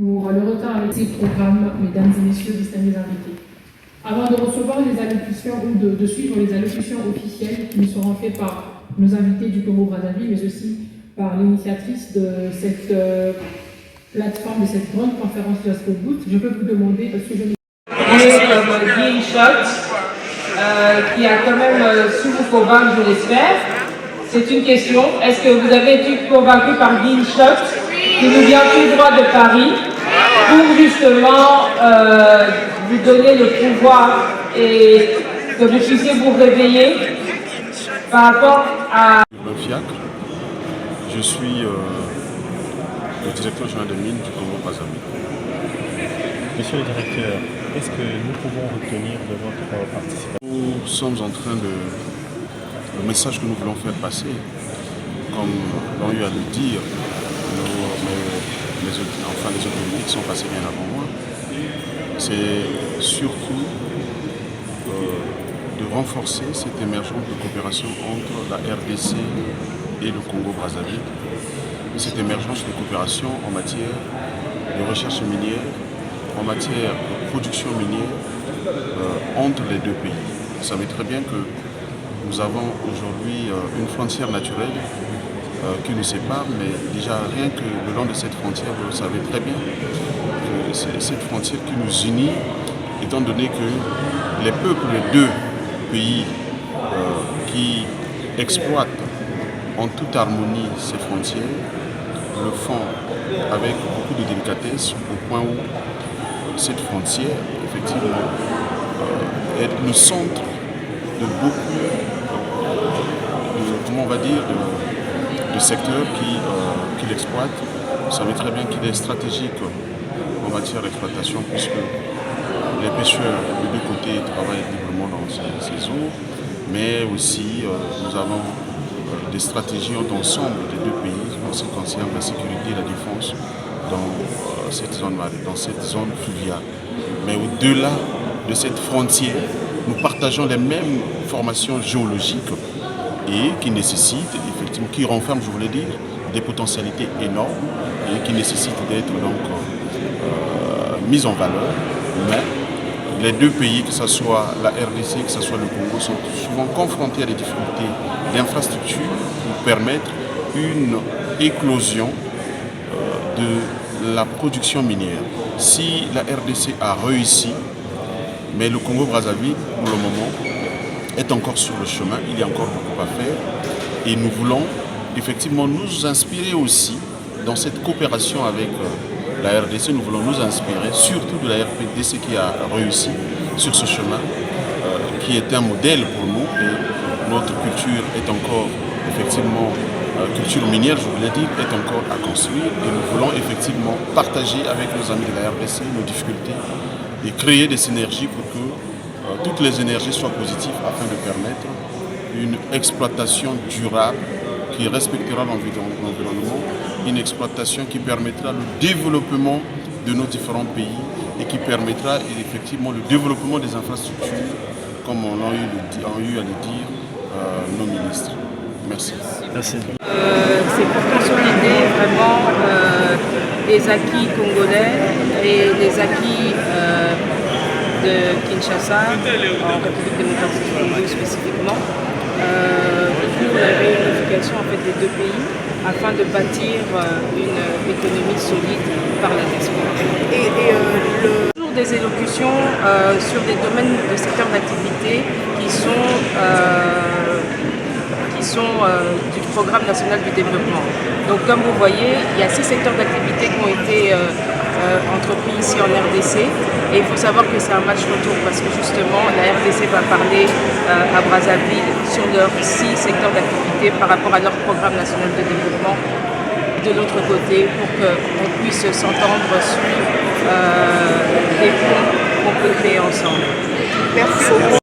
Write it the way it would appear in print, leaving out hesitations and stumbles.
pour le retard avec ces programmes, mesdames et messieurs, distingués invités. Avant de recevoir les allocutions ou de suivre les allocutions officielles qui nous seront faites par nos invités du Congo-Brazzaville, mais aussi par l'initiatrice de cette plateforme, de cette grande conférence Just for Good, je peux vous demander, parce que je n'ai comme Guy Schott, qui a quand même su vous convaincre, je l'espère. C'est une question. Est-ce que vous avez été convaincu par Guy Schott, qui nous vient tout droit de Paris, pour justement vous donner le pouvoir et que vous puissiez vous réveiller par rapport à... Fiacre. Je suis le directeur général de mines du Congo-Brazzaville. Monsieur le directeur, qu'est-ce que nous pouvons retenir de votre participation? Nous sommes en train de... Le message que nous voulons faire passer, comme l'ont eu à le dire, les autres politiques sont passés bien avant moi, c'est surtout de renforcer cette émergence de coopération entre la RDC et le Congo-Brazzaville. Cette émergence de coopération en matière de recherche minière, en matière de production minière entre les deux pays. Vous savez très bien que nous avons aujourd'hui une frontière naturelle qui nous sépare, mais déjà rien que le long de cette frontière, vous le savez très bien, que c'est cette frontière qui nous unit, étant donné que les peuples des deux pays qui exploitent en toute harmonie ces frontières le font avec beaucoup de délicatesse, au point où cette frontière, effectivement, est le centre de beaucoup de, comment on va dire, de secteurs qui l'exploitent. Vous savez très bien qu'il est stratégique en matière d'exploitation, puisque les pêcheurs de deux côtés travaillent librement dans ces eaux, mais aussi nous avons des stratégies d'ensemble des deux pays en ce qui concerne la sécurité et la défense dans cette zone fluviale. Mais au-delà de cette frontière, nous partageons les mêmes formations géologiques et qui nécessitent, effectivement, qui renferment, je voulais dire, des potentialités énormes et qui nécessitent d'être donc mises en valeur. Mais les deux pays, que ce soit la RDC, que ce soit le Congo, sont souvent confrontés à des difficultés d'infrastructures pour permettre une éclosion de la production minière. Si la RDC a réussi, mais le Congo-Brazzaville, pour le moment, est encore sur le chemin, il y a encore beaucoup à faire. Et nous voulons effectivement nous inspirer aussi dans cette coopération avec la RDC. Nous voulons nous inspirer surtout de la RDC qui a réussi sur ce chemin, qui est un modèle pour nous. Et notre culture est encore, effectivement, culture minière, je voulais dire, est encore à construire. Et nous voulons effectivement partager avec nos amis de la RDC nos difficultés et créer des synergies pour que toutes les énergies soient positives afin de permettre une exploitation durable qui respectera l'environnement, une exploitation qui permettra le développement de nos différents pays et qui permettra effectivement le développement des infrastructures, comme on a eu à le dire nos ministres. Merci. Merci. C'est pour consolider vraiment les acquis congolais et les acquis de Kinshasa, en République démocratique du Congo spécifiquement, pour la réunification en fait, des deux pays, afin de bâtir une économie solide par la diaspora. Toujours des élocutions sur des domaines de secteurs d'activité qui sont du Programme national du développement. Donc comme vous voyez, il y a 6 secteurs d'activité qui ont été entrepris ici en RDC et il faut savoir que c'est un match retour parce que justement la RDC va parler à Brazzaville sur leurs 6 secteurs d'activité par rapport à leur Programme national de développement de l'autre côté pour qu'on puisse s'entendre sur des ponts qu'on peut créer ensemble. Merci beaucoup.